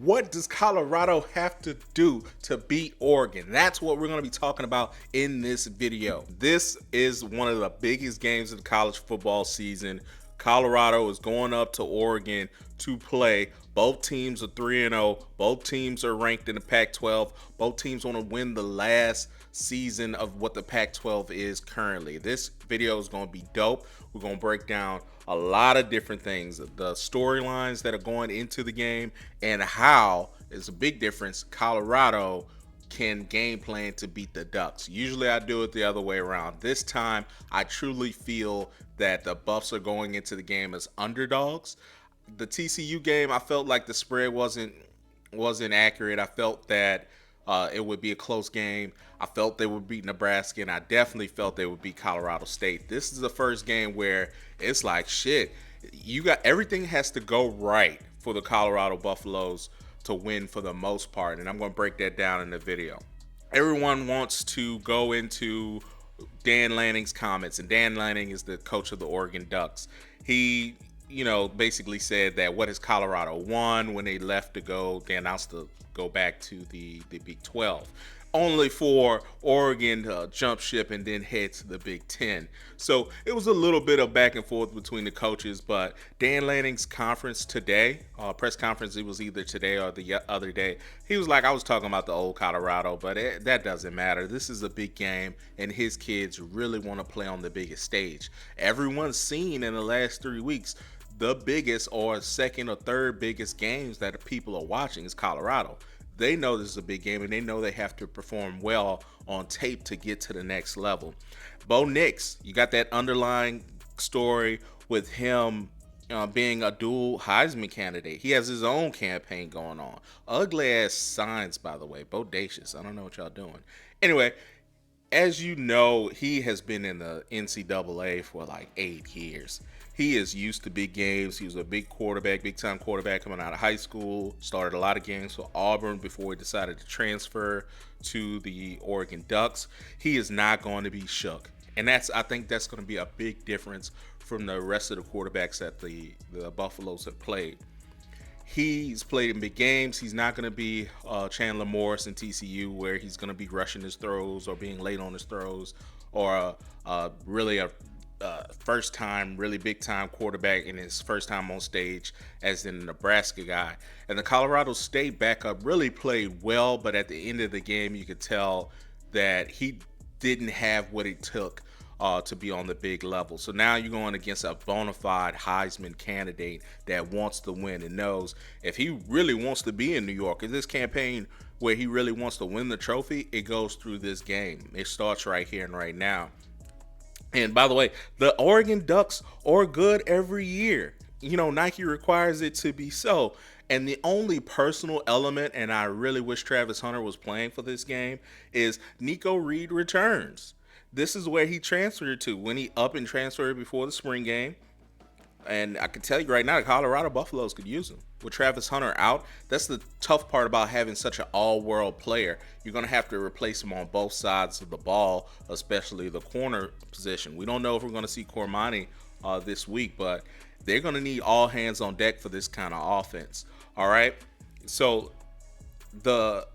What does Colorado have to do to beat Oregon? That's what we're going to be talking about in this video. This is one of the biggest games of the college football season. Colorado is going up to Oregon to play. Both teams are 3-0. Both teams are ranked in the Pac-12. Both teams want to win the last season of what the Pac-12 is currently. This video is going to be dope. We're going to break down a lot of different things, the storylines that are going into the game, and how it's a big difference. Colorado can game plan to beat the Ducks. Usually I do it the other way around. This time I truly feel that the Buffs are going into the game as underdogs. The TCU game, I felt like the spread wasn't accurate. I felt that it would be a close game. I felt they would beat Nebraska, and I definitely felt they would beat Colorado State. This is the first game where it's like, shit, everything has to go right for the Colorado Buffaloes to win for the most part, and I'm going to break that down in the video. Everyone wants to go into Dan Lanning's comments, and Dan Lanning is the coach of the Oregon Ducks. He basically said that what has Colorado won when they left to go, they announced to go back to the Big 12, only for Oregon to jump ship and then head to the Big 10. So it was a little bit of back and forth between the coaches, but Dan Lanning's conference today, press conference, it was either today or the other day, he was like, I was talking about the old Colorado, but that doesn't matter. This is a big game, and his kids really want to play on the biggest stage. Everyone's seen in the last 3 weeks the biggest or second or third biggest games that people are watching is Colorado. They know this is a big game, and they know they have to perform well on tape to get to the next level. Bo Nix, you got that underlying story with him being a dual Heisman candidate. He has his own campaign going on. Ugly ass signs, by the way. Bodacious. I don't know what y'all doing. Anyway, as you know, he has been in the NCAA for like 8 years. He is used to big games. He was a big time quarterback coming out of high school. Started a lot of games for Auburn before he decided to transfer to the Oregon Ducks. He is not going to be shook. And I think that's going to be a big difference from the rest of the quarterbacks that the Buffaloes have played. He's played in big games. He's not going to be Chandler Morris in TCU, where he's going to be rushing his throws or being late on his throws, or really a first time, really big time quarterback in his first time on stage as the Nebraska guy. And the Colorado State backup really played well, but at the end of the game, you could tell that he didn't have what it took to be on the big level. So now you're going against a bona fide Heisman candidate that wants to win and knows if he really wants to be in New York, in this campaign where he really wants to win the trophy, it goes through this game. It starts right here and right now. And by the way, the Oregon Ducks are good every year. Nike requires it to be so. And the only personal element, and I really wish Travis Hunter was playing for this game, is Nikko Reed returns. This is where he transferred to when he up and transferred before the spring game. And I can tell you right now, the Colorado Buffaloes could use him. With Travis Hunter out, that's the tough part about having such an all-world player. You're going to have to replace him on both sides of the ball, especially the corner position. We don't know if we're going to see Cormani this week, but they're going to need all hands on deck for this kind of offense. All right? So the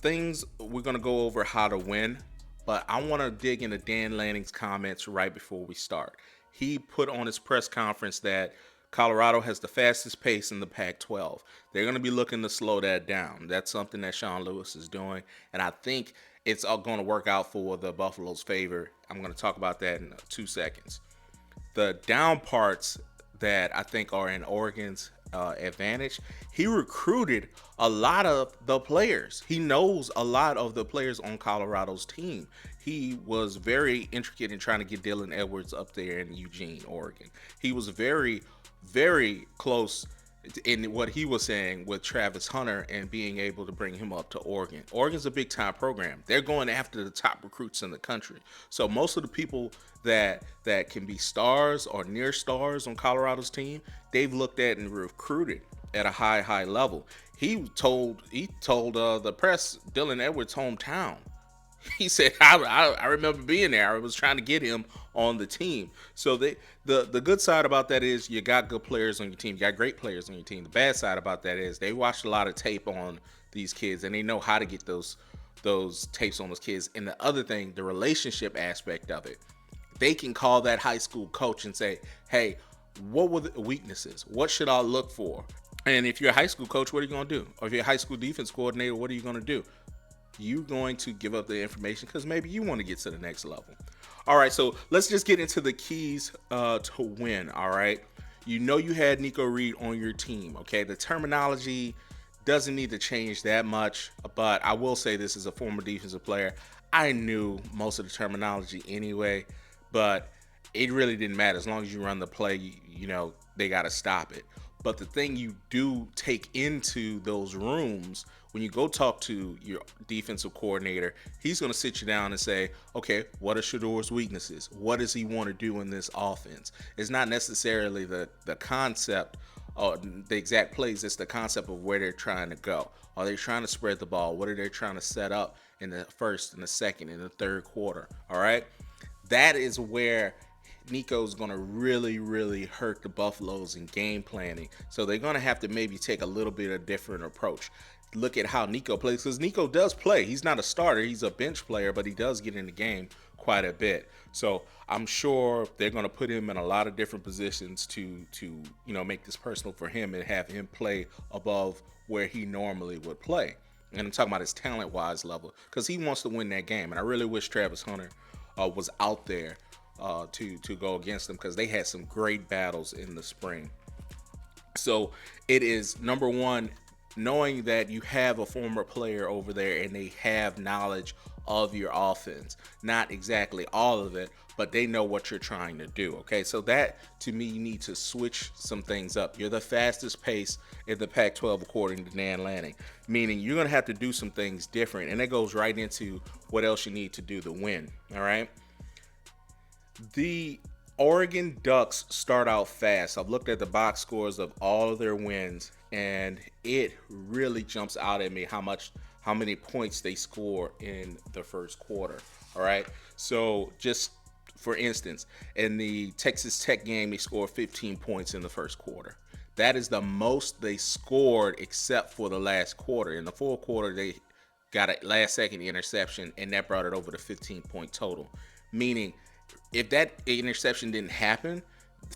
things we're going to go over how to win, but I want to dig into Dan Lanning's comments right before we start. He put on his press conference that Colorado has the fastest pace in the Pac-12. They're going to be looking to slow that down. That's something that Sean Lewis is doing, and I think it's all going to work out for the Buffalo's favor. I'm going to talk about that in 2 seconds. The down parts that I think are in Oregon's advantage, he recruited a lot of the players. He knows a lot of the players on Colorado's team. He was very intricate in trying to get Dylan Edwards up there in Eugene, Oregon. He was very, very close in what he was saying with Travis Hunter and being able to bring him up to Oregon. Oregon's a big time program. They're going after the top recruits in the country. So most of the people that can be stars or near stars on Colorado's team, they've looked at and recruited at a high level. He told the press Dylan Edwards' hometown. He said, I remember being there. I was trying to get him on the team. So the good side about that is you got good players on your team. You got great players on your team. The bad side about that is they watched a lot of tape on these kids, and they know how to get those tapes on those kids. And the other thing, the relationship aspect of it, they can call that high school coach and say, hey, what were the weaknesses? What should I look for? And if you're a high school coach, what are you going to do? Or if you're a high school defense coordinator, what are you going to do? You're going to give up the information because maybe you want to get to the next level. All right, so let's just get into the keys to win. All right, you know you had Nikko Reed on your team. Okay, the terminology doesn't need to change that much, but I will say this as a former defensive player, I knew most of the terminology anyway, but it really didn't matter. As long as you run the play, you know they got to stop it. But the thing you do take into those rooms when you go talk to your defensive coordinator, he's going to sit you down and say, okay, what are Shedeur's weaknesses? What does he want to do in this offense? It's not necessarily the concept or the exact plays. It's the concept of where they're trying to go. Are they trying to spread the ball? What are they trying to set up in the first and the second and the third quarter? All right. That is where Nico's going to really hurt the Buffaloes in game planning. So they're going to have to maybe take a little bit of different approach. Look at how Nikko plays, because Nikko does play. He's not a starter. He's a bench player, but he does get in the game quite a bit. So I'm sure they're going to put him in a lot of different positions to make this personal for him and have him play above where he normally would play. And I'm talking about his talent-wise level, because he wants to win that game. And I really wish Travis Hunter was out there to go against them, because they had some great battles in the spring. So it is, number one, knowing that you have a former player over there and they have knowledge of your offense. Not exactly all of it, but they know what you're trying to do. Okay, so that, to me, you need to switch some things up. You're the fastest pace in the Pac-12 according to Dan Lanning, meaning you're going to have to do some things different, and that goes right into what else you need to do to win. All right. The Oregon Ducks start out fast. I've looked at the box scores of all of their wins, and it really jumps out at me how many points they score in the first quarter. All right. So just for instance, in the Texas Tech game, they scored 15 points in the first quarter. That is the most they scored except for the last quarter. In the fourth quarter, they got a last-second interception, and that brought it over to 15-point total, meaning if that interception didn't happen,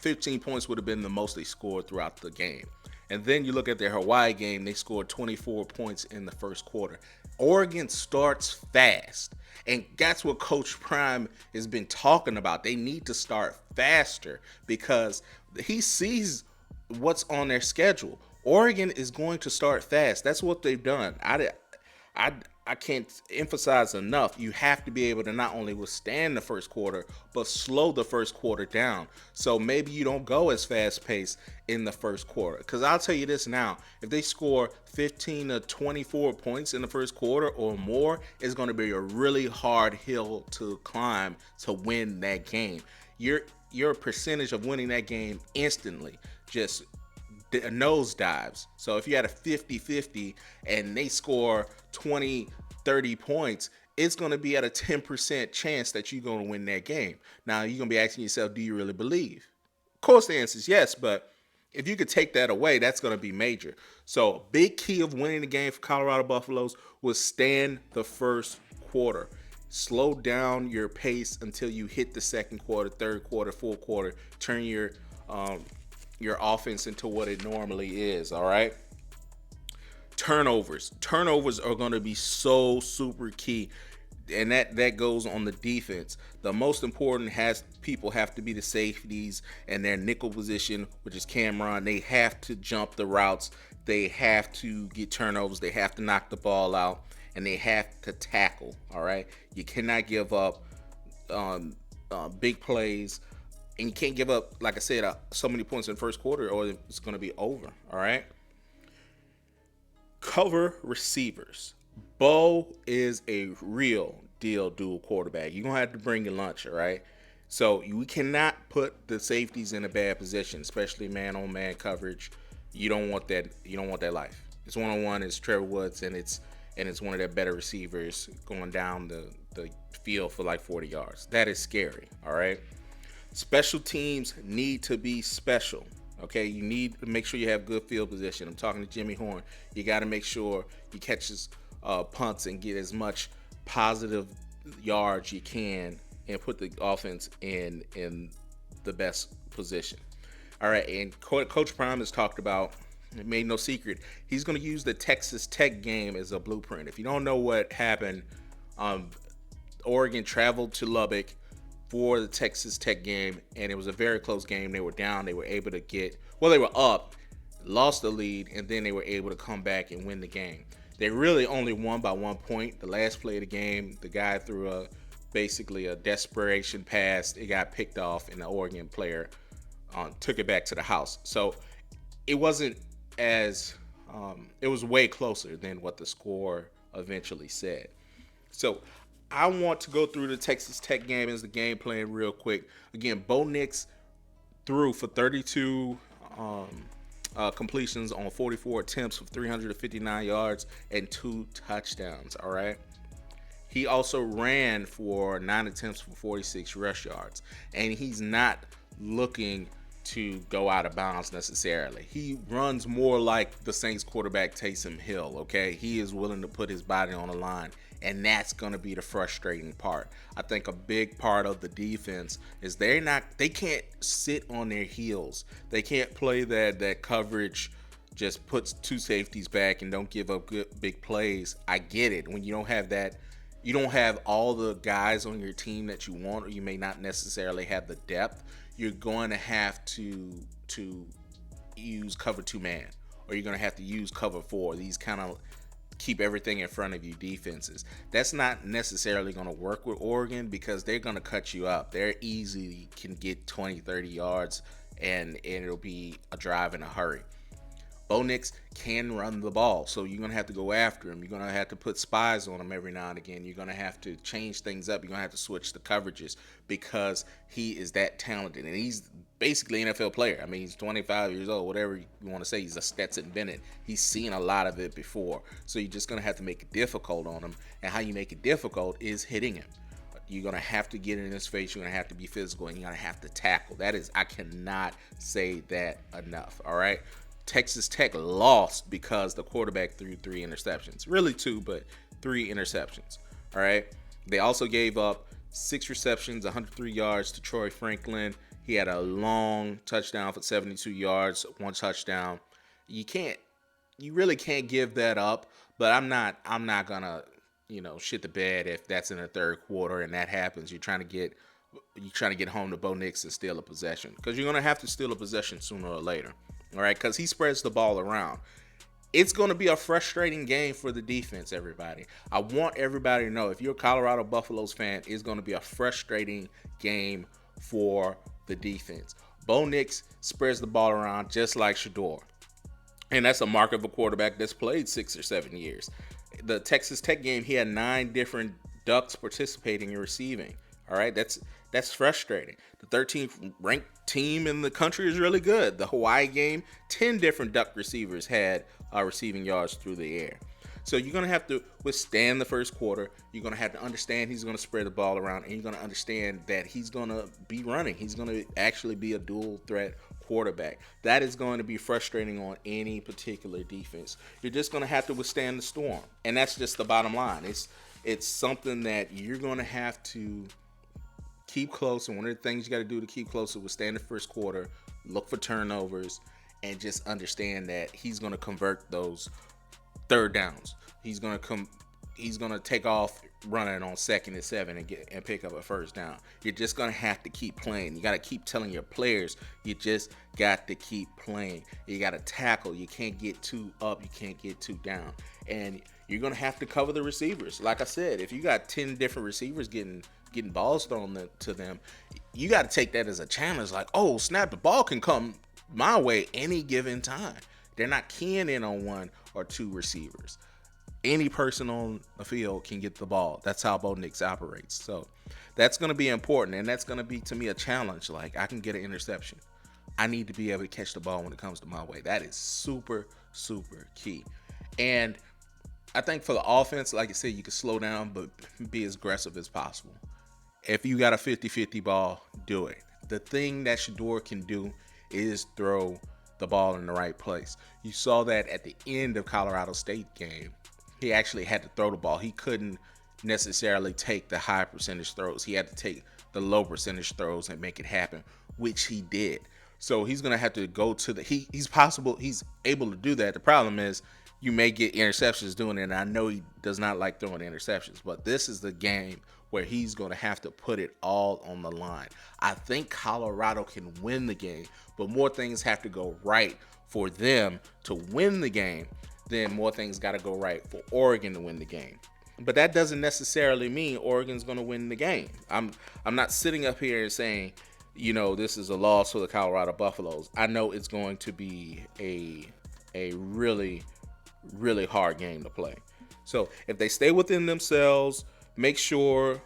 15 points would have been the most they scored throughout the game. And then you look at their Hawaii game, they scored 24 points in the first quarter. Oregon starts fast, and that's what Coach Prime has been talking about. They need to start faster because he sees what's on their schedule. Oregon is going to start fast. That's what they've done. I can't emphasize enough. You have to be able to not only withstand the first quarter, but slow the first quarter down. So maybe you don't go as fast paced in the first quarter. Because I'll tell you this now, if they score 15 to 24 points in the first quarter or more, it's going to be a really hard hill to climb to win that game. Your percentage of winning that game instantly just nosedives. So if you had a 50-50 and they score 20, 30 points, it's going to be at a 10% chance that you're going to win that game. Now, you're going to be asking yourself, do you really believe? Of course, the answer is yes, but if you could take that away, that's going to be major. So a big key of winning the game for Colorado Buffaloes was stand the first quarter. Slow down your pace until you hit the second quarter, third quarter, fourth quarter. Turn your offense into what it normally is, all right? Turnovers are going to be so super key, and that goes on the defense. The most important people have to be the safeties and their nickel position, which is Cameron. They have to jump the routes, they have to get turnovers, they have to knock the ball out, and they have to tackle. All right, you cannot give up big plays, and you can't give up, like I said, so many points in the first quarter, or it's going to be over. All right. Cover receivers. Bo is a real deal dual quarterback. You're going to have to bring your lunch, all right? So we cannot put the safeties in a bad position, especially man-on-man coverage. You don't want that. You don't want that life. It's one-on-one. It's Trevor Woods, and it's one of their better receivers going down the field for like 40 yards. That is scary, all right? Special teams need to be special, okay? You need to make sure you have good field position. I'm talking to Jimmy Horn. You got to make sure you catch his punts and get as much positive yards you can and put the offense in the best position. All right, and Coach Prime has talked about, it made no secret, he's going to use the Texas Tech game as a blueprint. If you don't know what happened, Oregon traveled to Lubbock for the Texas Tech game, and it was a very close game. They were down. They were able to they were up, lost the lead, and then they were able to come back and win the game. They really only won by 1 point. The last play of the game, the guy threw basically a desperation pass. It got picked off, and the Oregon player took it back to the house. So it wasn't as it was way closer than what the score eventually said. So I want to go through the Texas Tech game as the game plan real quick. Again, Bo Nix threw for 32 completions on 44 attempts for 359 yards and 2 touchdowns, all right? He also ran for 9 attempts for 46 rush yards, and he's not looking to go out of bounds necessarily. He runs more like the Saints quarterback Taysom Hill, okay? He is willing to put his body on the line, and that's going to be the frustrating part. I think a big part of the defense is they can't sit on their heels. They can't play that coverage just puts 2 safeties back and don't give up good big plays. I get it. When you don't have that, you don't have all the guys on your team that you want, or you may not necessarily have the depth. You're going to have to use cover 2 man, or you're going to have to use cover 4. These kind of keep everything in front of you defenses. That's not necessarily going to work with Oregon because they're going to cut you up. They're easily can get 20, 30 yards and it'll be a drive in a hurry. Bo Nix can run the ball, so you're going to have to go after him. You're going to have to put spies on him every now and again. You're going to have to change things up. You're going to have to switch the coverages because he is that talented, and he's basically an NFL player. I mean, he's 25 years old, whatever you want to say. He's a Stetson Bennett. He's seen a lot of it before, so you're just going to have to make it difficult on him, and how you make it difficult is hitting him. You're going to have to get in his face. You're going to have to be physical, and you're going to have to tackle. That is, I cannot say that enough, all right? Texas Tech lost because the quarterback threw 3 interceptions. Really 2, but 3 interceptions. All right. They also gave up 6 receptions, 103 yards to Troy Franklin. He had a long touchdown for 72 yards, 1 touchdown. You really can't give that up, but I'm not gonna, shit the bed if that's in the third quarter and that happens. You're trying to get home to Bo Nix and steal a possession, because you're gonna have to steal a possession sooner or later. All right, because he spreads the ball around. It's going to be a frustrating game for the defense, everybody. I want everybody to know, if you're a Colorado Buffaloes fan, it's going to be a frustrating game for the defense. Bo Nix spreads the ball around just like Shedeur. And that's a mark of a quarterback that's played 6 or 7 years. The Texas Tech game, he had 9 different Ducks participating in receiving. All right, that's frustrating. The 13th ranked team in the country is really good. The Hawaii game, 10 different Duck receivers had receiving yards through the air. So you're going to have to withstand the first quarter. You're going to have to understand he's going to spread the ball around, and you're going to understand that he's going to be running. He's going to actually be a dual threat quarterback. That is going to be frustrating on any particular defense. You're just going to have to withstand the storm, and that's just the bottom line. It's something that you're going to have to keep close, and one of the things you got to do to keep close is withstand the first quarter, look for turnovers, and just understand that he's going to convert those third downs. He's going to take off running on 2nd and 7 and pick up a first down. You're just going to have to keep playing. You got to keep telling your players, you just got to keep playing. You got to tackle. You can't get too up. You can't get too down. And you're going to have to cover the receivers. Like I said, if you got 10 different receivers getting balls thrown to them, you got to take that as a challenge. Like, oh, snap, the ball can come my way any given time. They're not keying in on 1 or 2 receivers. Any person on the field can get the ball. That's how Bo Nix operates. So that's going to be important, and that's going to be, to me, a challenge. Like, I can get an interception. I need to be able to catch the ball when it comes to my way. That is super, super key. And I think for the offense, like I said, you can slow down, but be as aggressive as possible. If you got a 50-50 ball, do it. The thing that Shedeur can do is throw the ball in the right place. You saw that at the end of Colorado State game. He actually had to throw the ball. He couldn't necessarily take the high percentage throws. He had to take the low percentage throws and make it happen, which he did. So he's gonna have to go to the he's able to do that. The problem is you may get interceptions doing it, and I know he does not like throwing interceptions, but this is the game where he's going to have to put it all on the line. I think Colorado can win the game, but more things have to go right for them to win the game. Then more things got to go right for Oregon to win the game. But that doesn't necessarily mean Oregon's going to win the game. I'm not sitting up here and saying, you know, this is a loss for the Colorado Buffaloes. I know it's going to be a really hard game to play. So if they stay within themselves, make sure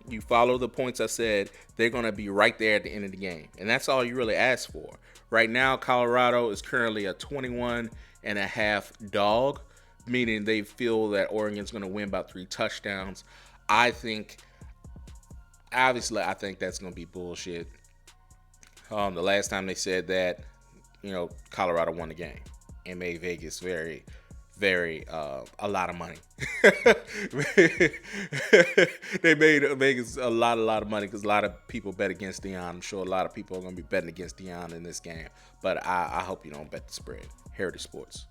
you follow the points I said, they're going to be right there at the end of the game. And that's all you really ask for. Right now, Colorado is currently a 21.5 dog, meaning they feel that Oregon's going to win by 3 touchdowns. Obviously, I think that's going to be bullshit. The last time they said that, you know, Colorado won the game and made Vegas very a lot of money. They made Vegas a lot of money because a lot of people bet against Deion. I'm sure a lot of people are going to be betting against Deion in this game, but I hope you don't bet the spread. Heritage Sports.